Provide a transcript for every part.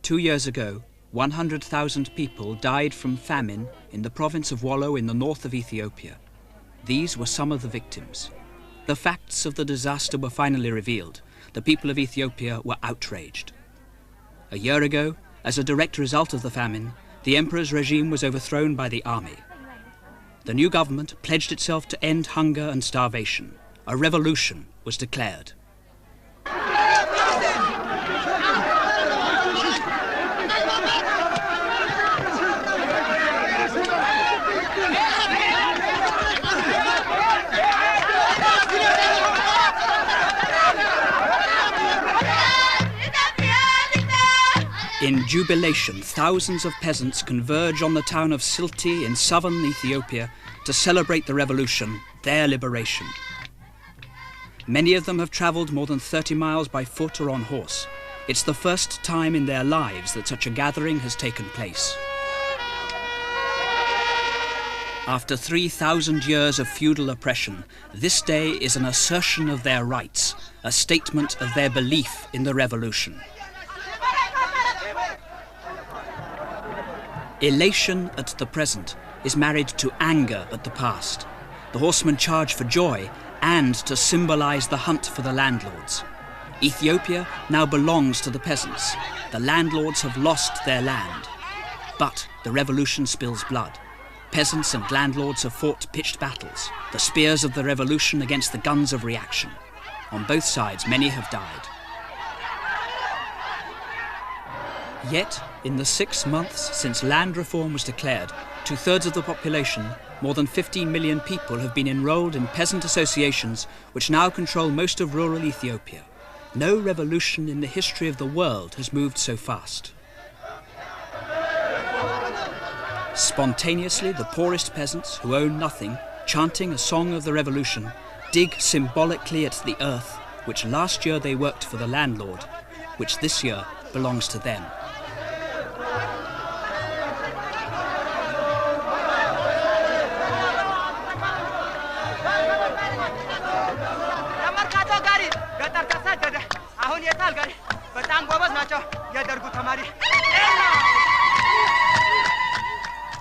2 years ago, 100,000 people died from famine in the province of Wollo in the north of Ethiopia. These were some of the victims. The facts of the disaster were finally revealed. The people of Ethiopia were outraged. A year ago, as a direct result of the famine, the emperor's regime was overthrown by the army. The new government pledged itself to end hunger and starvation. A revolution was declared. In jubilation, thousands of peasants converge on the town of Silti in southern Ethiopia to celebrate the revolution, their liberation. Many of them have travelled more than 30 miles by foot or on horse. It's the first time in their lives that such a gathering has taken place. After 3,000 years of feudal oppression, this day is an assertion of their rights, a statement of their belief in the revolution. Elation at the present is married to anger at the past. The horsemen charge for joy and to symbolize the hunt for the landlords. Ethiopia now belongs to the peasants. The landlords have lost their land. But the revolution spills blood. Peasants and landlords have fought pitched battles, the spears of the revolution against the guns of reaction. On both sides, many have died. Yet, in the 6 months since land reform was declared, 2/3 of the population, more than 15 million people, have been enrolled in peasant associations which now control most of rural Ethiopia. No revolution in the history of the world has moved so fast. Spontaneously, the poorest peasants, who own nothing, chanting a song of the revolution, dig symbolically at the earth which last year they worked for the landlord, which this year belongs to them.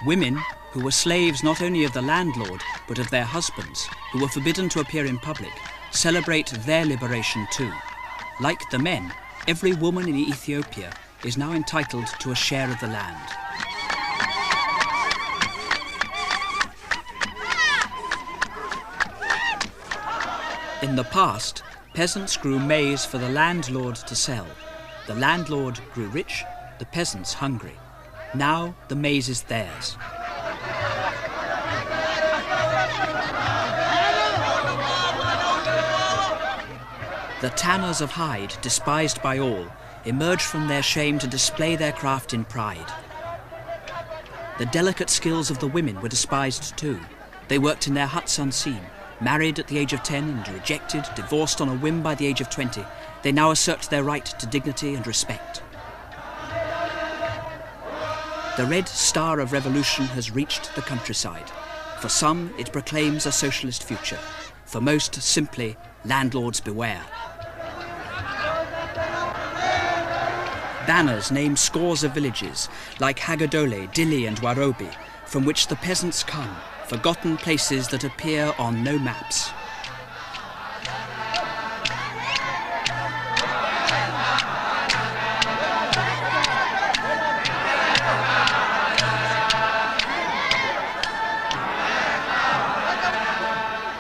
Women, who were slaves not only of the landlord, but of their husbands, who were forbidden to appear in public, celebrate their liberation too. Like the men, every woman in Ethiopia is now entitled to a share of the land. In the past, peasants grew maize for the landlord to sell. The landlord grew rich, the peasants hungry. Now the maize is theirs. The tanners of hide, despised by all, emerge from their shame to display their craft in pride. The delicate skills of the women were despised too. They worked in their huts unseen, married at the age of 10 and rejected, divorced on a whim by the age of 20. They now assert their right to dignity and respect. The red star of revolution has reached the countryside. For some, it proclaims a socialist future. For most, simply, landlords beware. Banners name scores of villages, like Hagadole, Dili and Warobi, from which the peasants come, forgotten places that appear on no maps.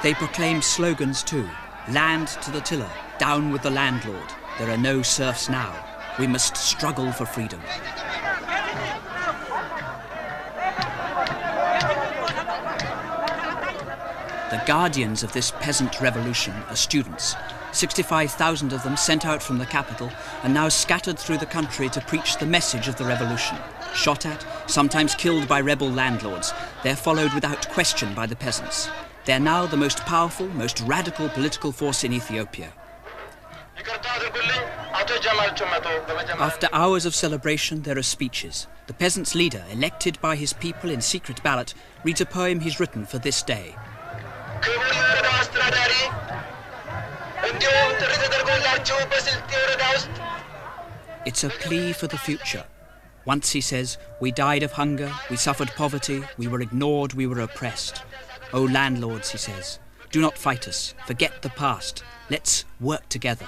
They proclaim slogans too. Land to the tiller, down with the landlord. There are no serfs now. We must struggle for freedom. The guardians of this peasant revolution are students. 65,000 of them sent out from the capital and now scattered through the country to preach the message of the revolution. Shot at, sometimes killed by rebel landlords, they're followed without question by the peasants. They're now the most powerful, most radical political force in Ethiopia. After hours of celebration, there are speeches. The peasants' leader, elected by his people in secret ballot, reads a poem he's written for this day. It's a plea for the future, Once, he says, we died of hunger, we suffered poverty, we were ignored, we were oppressed. Oh landlords, he says, do not fight us, forget the past, let's work together.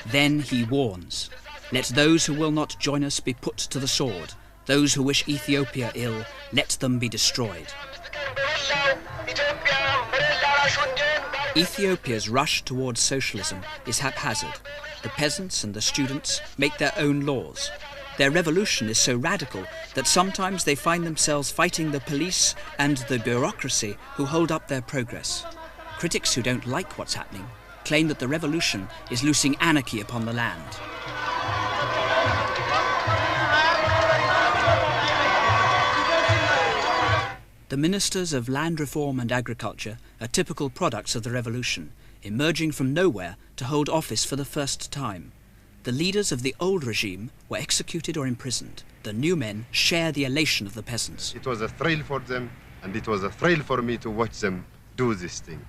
Then he warns, let those who will not join us be put to the sword, those who wish Ethiopia ill, let them be destroyed. Ethiopia's rush towards socialism is haphazard. The peasants and the students make their own laws. Their revolution is so radical that sometimes they find themselves fighting the police and the bureaucracy who hold up their progress. Critics who don't like what's happening claim that the revolution is loosing anarchy upon the land. The ministers of land reform and agriculture are typical products of the revolution, emerging from nowhere to hold office for the first time. The leaders of the old regime were executed or imprisoned. The new men share the elation of the peasants. It was a thrill for them, and it was a thrill for me to watch them do this thing.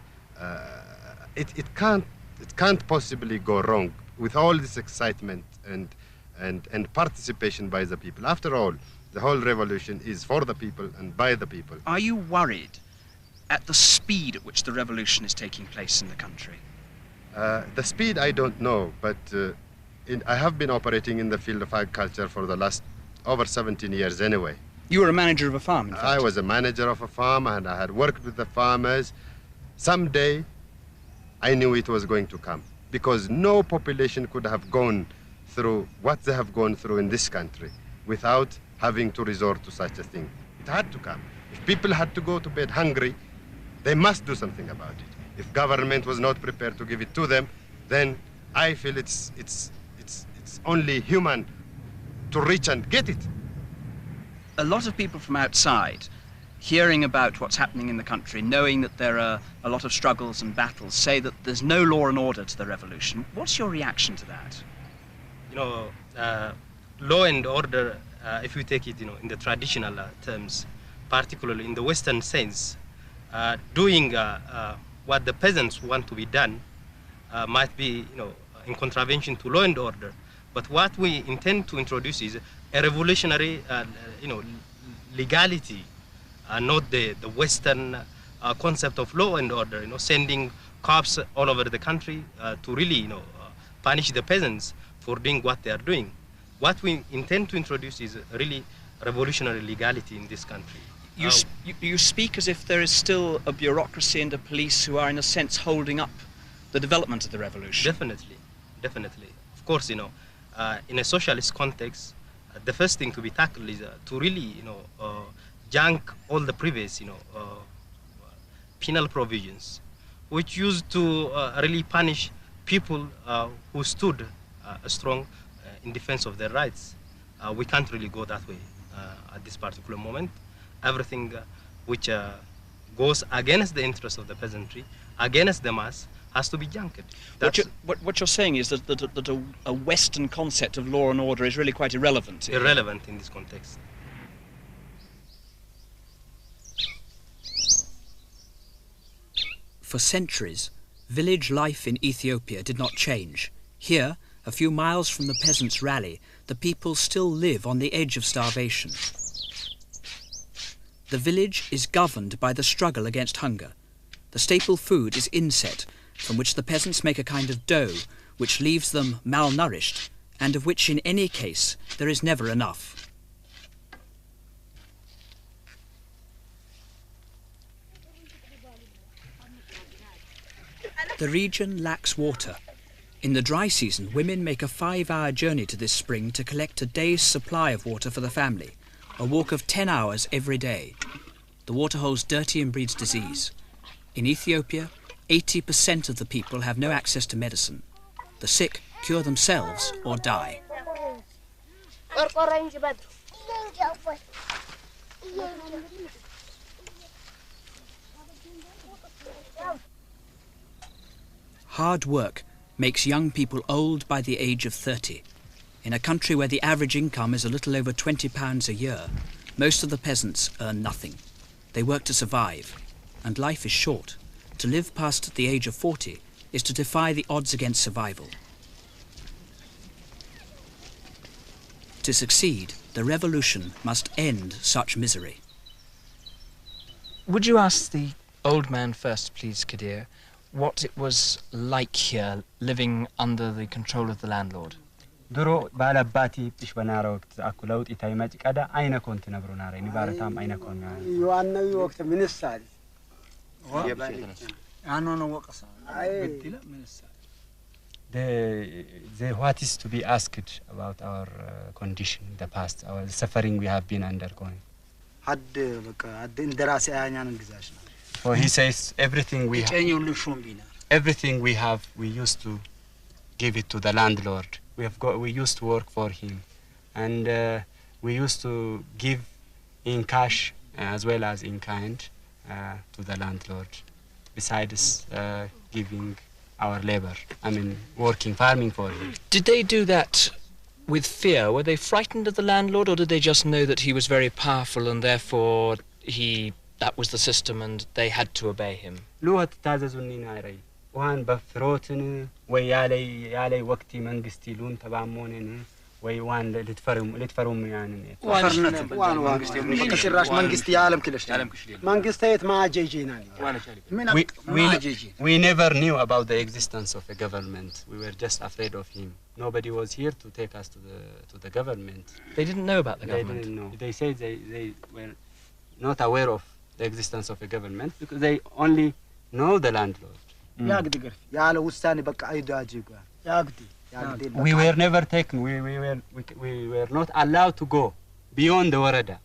It can't possibly go wrong with all this excitement and participation by the people. After all, the whole revolution is for the people and by the people. Are you worried at the speed at which the revolution is taking place in the country? The speed I don't know, but I have been operating in the field of agriculture for the last over 17 years anyway. You were a manager of a farm, in fact. I was a manager of a farm, and I had worked with the farmers. Someday, I knew it was going to come, because no population could have gone through what they have gone through in this country without having to resort to such a thing. It had to come. If people had to go to bed hungry, they must do something about it. If government was not prepared to give it to them, then I feel it's only human to reach and get it. A lot of people from outside, hearing about what's happening in the country, knowing that there are a lot of struggles and battles, say that there's no law and order to the revolution. What's your reaction to that? You know, law and order, if you take it, in the traditional terms, particularly in the Western sense, doing what the peasants want to be done might be, in contravention to law and order. But what we intend to introduce is a revolutionary, legality, not the Western concept of law and order. Sending cops all over the country to really, punish the peasants for doing what they are doing. What we intend to introduce is really revolutionary legality in this country. You speak as if there is still a bureaucracy and a police who are, in a sense, holding up the development of the revolution. Definitely. Of course, in a socialist context, the first thing to be tackled is to really, junk all the previous, penal provisions, which used to really punish people who stood strong in defense of their rights. We can't really go that way at this particular moment. Everything which goes against the interests of the peasantry, against the mass, has to be junked. What you're saying is that a Western concept of law and order is really quite irrelevant. Irrelevant in this context. For centuries, village life in Ethiopia did not change. Here, a few miles from the peasants' rally, the people still live on the edge of starvation. The village is governed by the struggle against hunger. The staple food is inset, from which the peasants make a kind of dough, which leaves them malnourished, and of which in any case there is never enough. The region lacks water. In the dry season, women make a 5-hour journey to this spring to collect a day's supply of water for the family, a walk of 10 hours every day. The water holds dirty and breeds disease. In Ethiopia, 80% of the people have no access to medicine. The sick cure themselves or die. Hard work makes young people old by the age of 30. In a country where the average income is a little over £20 a year, most of the peasants earn nothing. They work to survive, and life is short. To live past the age of 40 is to defy the odds against survival. To succeed, the revolution must end such misery. Would you ask the old man first, please, Kadir, what it was like here, living under the control of the landlord? درو بالباتي إيش بنارو أكلوت إتايمات كذا أين كنت نبرو ناري نبارتام أين كنا يوانا وقت من السادس أنا وقصا بديلا من السادس the what is to be asked about our condition in the past, our suffering we have been undergoing. حد بقى حد إندراسي أنا نجزاشنا. So he says everything we have, we used to give it to the landlord. We used to work for him, and we used to give in cash as well as in kind to the landlord, besides giving our labor. I mean, working, farming for him. Did they do that with fear? Were they frightened of the landlord, or did they just know that he was very powerful and therefore that was the system and they had to obey him? وان بفروتن ويالي وقتي منقستي لون تبعمونن ويوان لتفرم يعني وان بكسراش منقستي عالم كلش منقستيت ما جيجينا we never knew about the existence of a government. We were just afraid of him. Nobody was here to take us to the government. They didn't know about the government? They didn't know. They said they were not aware of the existence of a government because they only know the landlord. We were never taken. We were not allowed to go beyond the warada.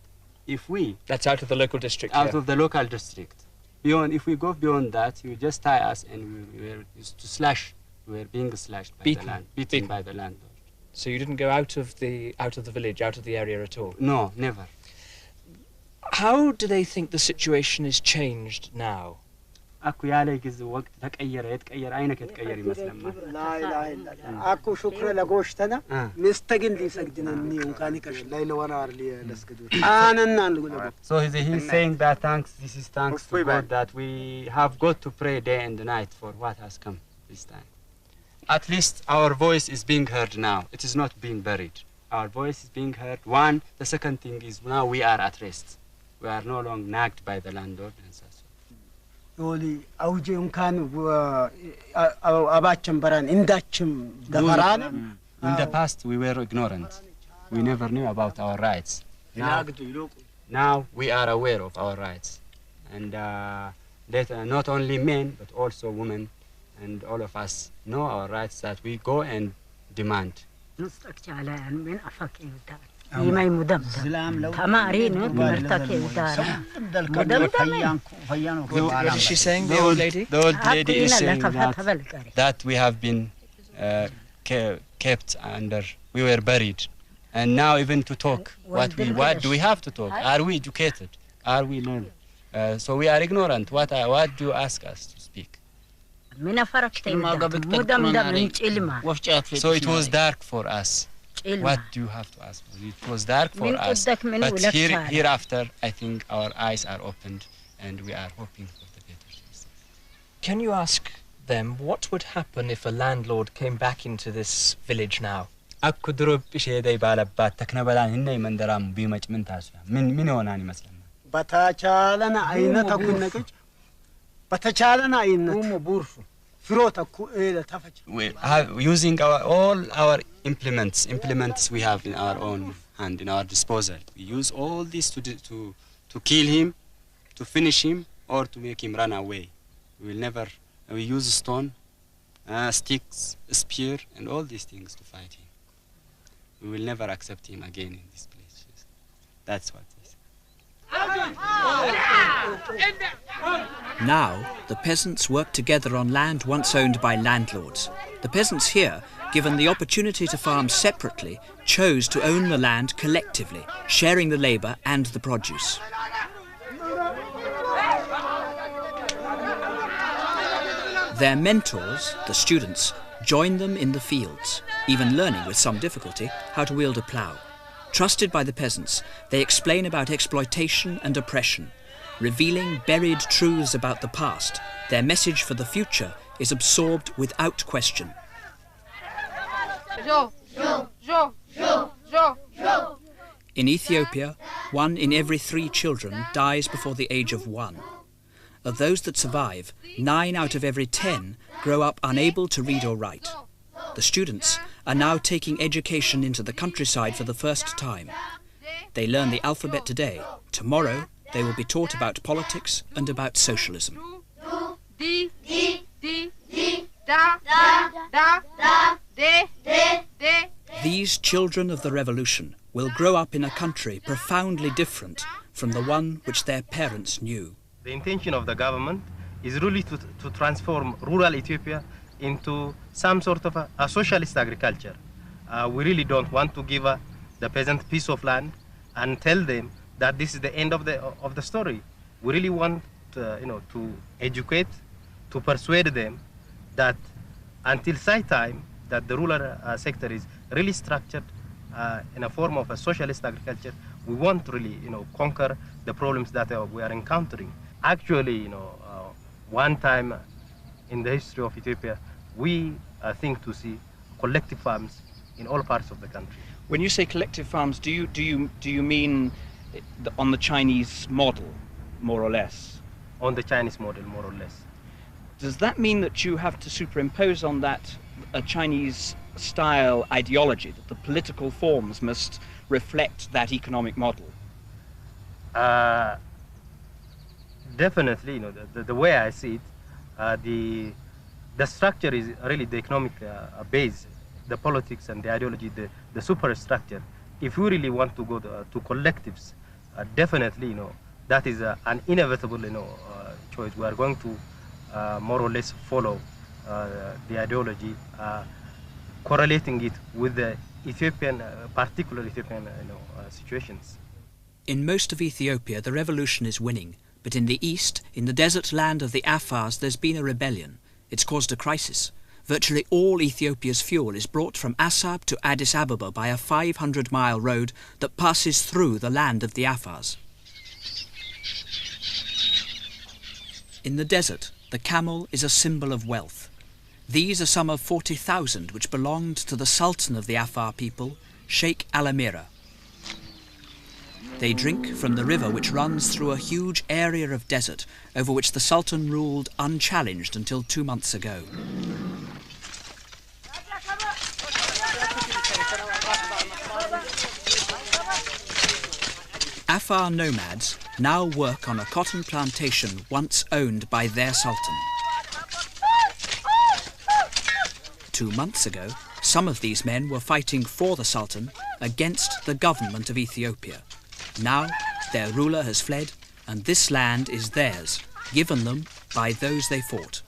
That's out of the local district. Out of the local district. If we go beyond that, you just tie us, and we were used to slash. We were being slashed by beaten by the landlord. So you didn't go out of the village, out of the area at all? No, never. How do they think the situation is changed now? أكو يالي جز وقت تغير يتغير عينك يتغير مثلا لا لا أكو شكر لقوشتنا مستقل لي سجدنني وكاني كش ليلة ونهار لي لسجدوا أنا نقول. So he's saying that this is thanks to God that we have got to pray day and night for what has come this time. At least our voice is being heard now. It is not being buried. Our voice is being heard. One, the second thing is now we are at rest. We are no longer nagged by the landlord and such. يولي أوجي كان أباچم بران إنداچم دفران. In the past we were ignorant. We never knew about our rights. Now we are aware of our rights, and that not only men but also women and all of us know our rights that we go and demand. What is she saying, the old lady? The old lady is saying that we have been kept under, we were buried. And now even to talk, what do we have to talk? Are we educated? Are we learned? So we are ignorant. What do you ask us to speak? So it was dark for us. What do you have to ask for? It was dark for us, but hereafter, I think our eyes are opened and we are hoping for the better days. Can you ask them what would happen if a landlord came back into this village now? Using all our implements we have in our own hand, in our disposal. We use all this to kill him, to finish him, or to make him run away. We use stone, sticks, spear, and all these things to fight him. We will never accept him again in this place. That's what he said. Now, the peasants work together on land once owned by landlords. The peasants here, given the opportunity to farm separately, chose to own the land collectively, sharing the labour and the produce. Their mentors, the students, join them in the fields, even learning with some difficulty how to wield a plough. Trusted by the peasants, they explain about exploitation and oppression. Revealing buried truths about the past, their message for the future is absorbed without question. In Ethiopia, 1 in every 3 children dies before the age of 1. Of those that survive, 9 out of every 10 grow up unable to read or write. The students are now taking education into the countryside for the first time. They learn the alphabet today. Tomorrow, they will be taught about politics and about socialism. These children of the revolution will grow up in a country profoundly different from the one which their parents knew. The intention of the government is really to transform rural Ethiopia into some sort of a socialist agriculture. We really don't want to give the peasant piece of land and tell them that this is the end of the story. We really want to educate, to persuade them that until such time that the rural sector is really structured in a form of a socialist agriculture, we won't really conquer the problems that we are encountering. Actually, one time in the history of Ethiopia, we think to see collective farms in all parts of the country. When you say collective farms, do you mean on the Chinese model, more or less? On the Chinese model, more or less. Does that mean that you have to superimpose on that a Chinese-style ideology, that the political forms must reflect that economic model? Definitely, the way I see it, the structure is really the economic base, the politics and the ideology, the superstructure. If we really want to go to collectives, definitely, that is an inevitable, choice. We are going to more or less follow the ideology, correlating it with the Ethiopian, particular Ethiopian, situations. In most of Ethiopia, the revolution is winning, but in the east, in the desert land of the Afars, there's been a rebellion. It's caused a crisis. Virtually all Ethiopia's fuel is brought from Assab to Addis Ababa by a 500-mile road that passes through the land of the Afars. In the desert, the camel is a symbol of wealth. These are some of 40,000 which belonged to the Sultan of the Afar people, Sheikh Al-Amira. They drink from the river which runs through a huge area of desert over which the Sultan ruled unchallenged until 2 months ago. Afar nomads now work on a cotton plantation once owned by their Sultan. 2 months ago, some of these men were fighting for the Sultan against the government of Ethiopia. Now, their ruler has fled, and this land is theirs, given them by those they fought.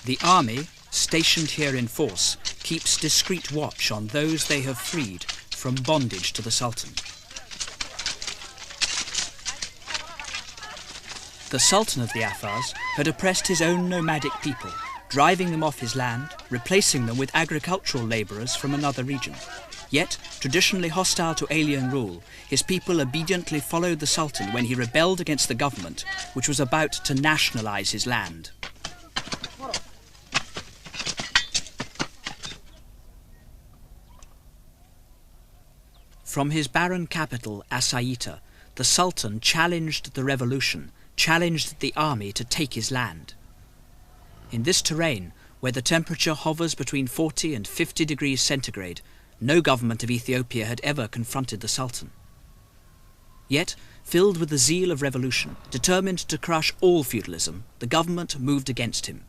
The army, stationed here in force, keeps discreet watch on those they have freed from bondage to the Sultan. The Sultan of the Afars had oppressed his own nomadic people, driving them off his land, replacing them with agricultural labourers from another region. Yet, traditionally hostile to alien rule, his people obediently followed the Sultan when he rebelled against the government, which was about to nationalise his land. From his barren capital, Asaita, the Sultan challenged the revolution, challenged the army to take his land. In this terrain, where the temperature hovers between 40 and 50 degrees centigrade, no government of Ethiopia had ever confronted the Sultan. Yet, filled with the zeal of revolution, determined to crush all feudalism, the government moved against him.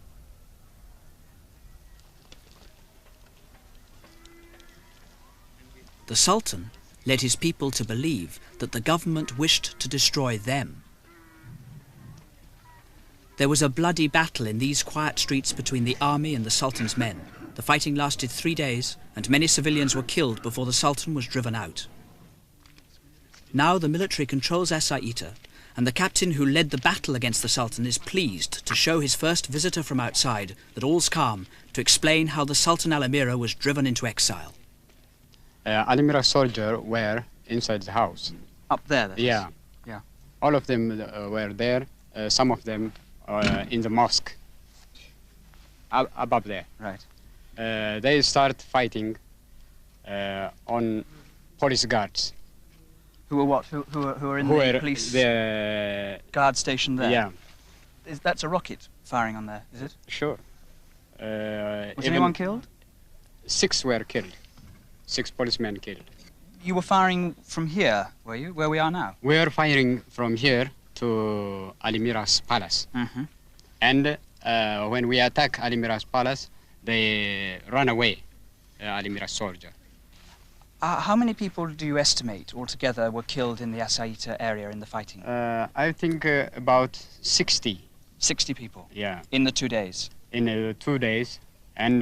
The Sultan led his people to believe that the government wished to destroy them. There was a bloody battle in these quiet streets between the army and the Sultan's men. The fighting lasted 3 days, and many civilians were killed before the Sultan was driven out. Now the military controls Asaita, and the captain who led the battle against the Sultan is pleased to show his first visitor from outside that all's calm, to explain how the Sultan Al-Amira was driven into exile. Al-Amira soldiers were inside the house. Up there, that is? Yeah. All of them were there. Some of them in the mosque. above there. Right. They start fighting on police guards. Who are what? Who are in the police guard station there? Yeah. That's a rocket firing on there, is it? Sure. Was anyone killed? 6 were killed. 6 policemen killed. You were firing from here, were you? Where we are now? We are firing from here to Alimira's palace. Mm-hmm. And when we attack Alimira's palace, they run away, Alimira's soldier. How many people do you estimate altogether were killed in the Asaita area in the fighting? I think about 60. 60 people? Yeah. In the 2 days? In 2 days. And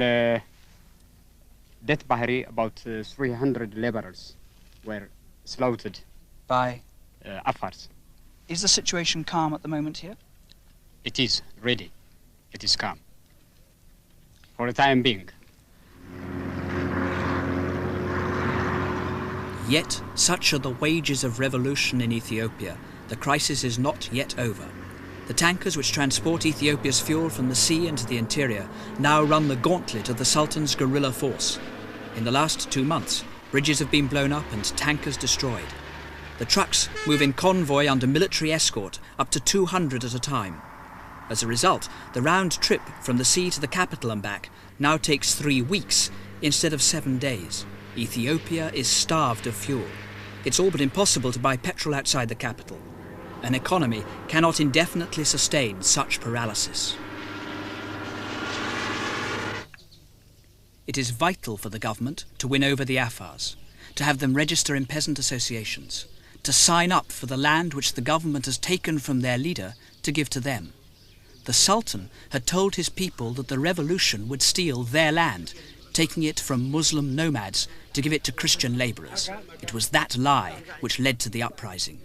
Death Bahari, about 300 laborers were slaughtered. By? Afars. Is the situation calm at the moment here? It is, really. It is calm. For the time being. Yet, such are the wages of revolution in Ethiopia, the crisis is not yet over. The tankers which transport Ethiopia's fuel from the sea into the interior now run the gauntlet of the Sultan's guerrilla force. In the last 2 months, bridges have been blown up and tankers destroyed. The trucks move in convoy under military escort, up to 200 at a time. As a result, the round trip from the sea to the capital and back now takes 3 weeks instead of 7 days. Ethiopia is starved of fuel. It's all but impossible to buy petrol outside the capital. An economy cannot indefinitely sustain such paralysis. It is vital for the government to win over the Afars, to have them register in peasant associations, to sign up for the land which the government has taken from their leader to give to them. The Sultan had told his people that the revolution would steal their land, taking it from Muslim nomads to give it to Christian labourers. It was that lie which led to the uprising.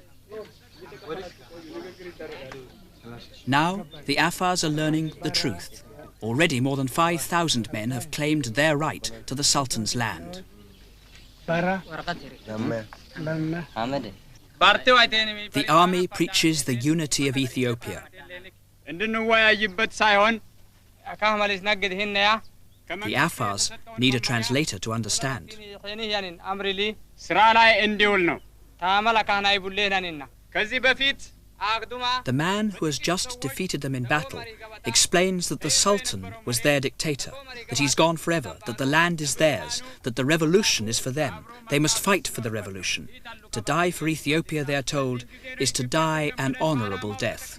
Now, the Afars are learning the truth. Already more than 5,000 men have claimed their right to the Sultan's land. The army preaches the unity of Ethiopia. The Afars need a translator to understand. The man who has just defeated them in battle explains that the Sultan was their dictator, that he's gone forever, that the land is theirs, that the revolution is for them. They must fight for the revolution. To die for Ethiopia, they are told, is to die an honourable death.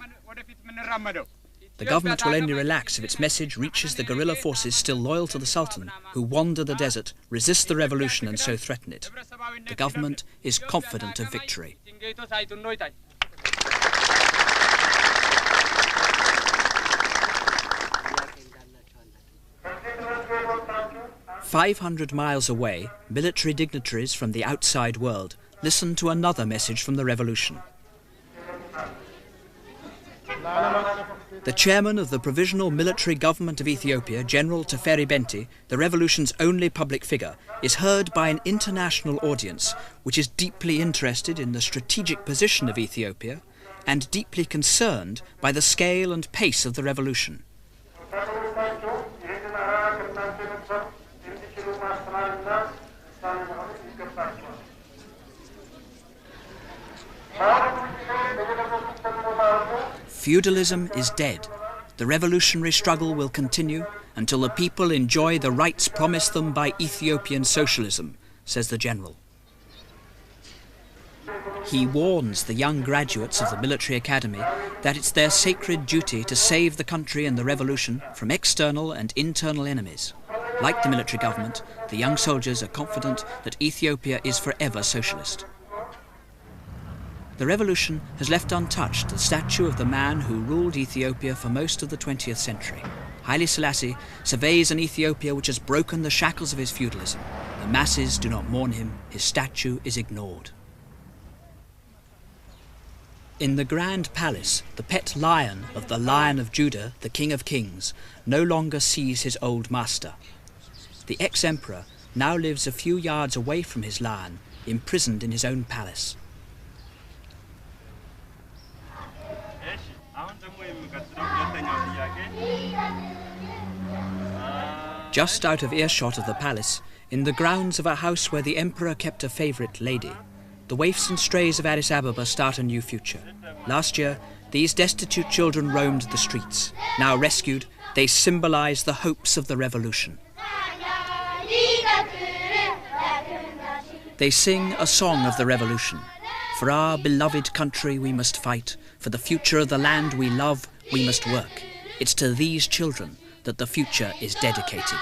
The government will only relax if its message reaches the guerrilla forces still loyal to the Sultan, who wander the desert, resist the revolution and so threaten it. The government is confident of victory. 500 miles away, military dignitaries from the outside world listen to another message from the revolution. The chairman of the Provisional Military Government of Ethiopia, General Teferi Benti, the revolution's only public figure, is heard by an international audience which is deeply interested in the strategic position of Ethiopia and deeply concerned by the scale and pace of the revolution. Feudalism is dead. The revolutionary struggle will continue until the people enjoy the rights promised them by Ethiopian socialism, says the general. He warns the young graduates of the military academy that it's their sacred duty to save the country and the revolution from external and internal enemies. Like the military government, the young soldiers are confident that Ethiopia is forever socialist. The revolution has left untouched the statue of the man who ruled Ethiopia for most of the 20th century. Haile Selassie surveys an Ethiopia which has broken the shackles of his feudalism. The masses do not mourn him, his statue is ignored. In the Grand Palace, the pet lion of the Lion of Judah, the King of Kings, no longer sees his old master. The ex-emperor now lives a few yards away from his lion, imprisoned in his own palace. Just out of earshot of the palace, in the grounds of a house where the emperor kept a favourite lady, the waifs and strays of Addis Ababa start a new future. Last year, these destitute children roamed the streets. Now rescued, they symbolise the hopes of the revolution. They sing a song of the revolution. For our beloved country we must fight. For the future of the land we love, we must work. It's to these children that the future is dedicated.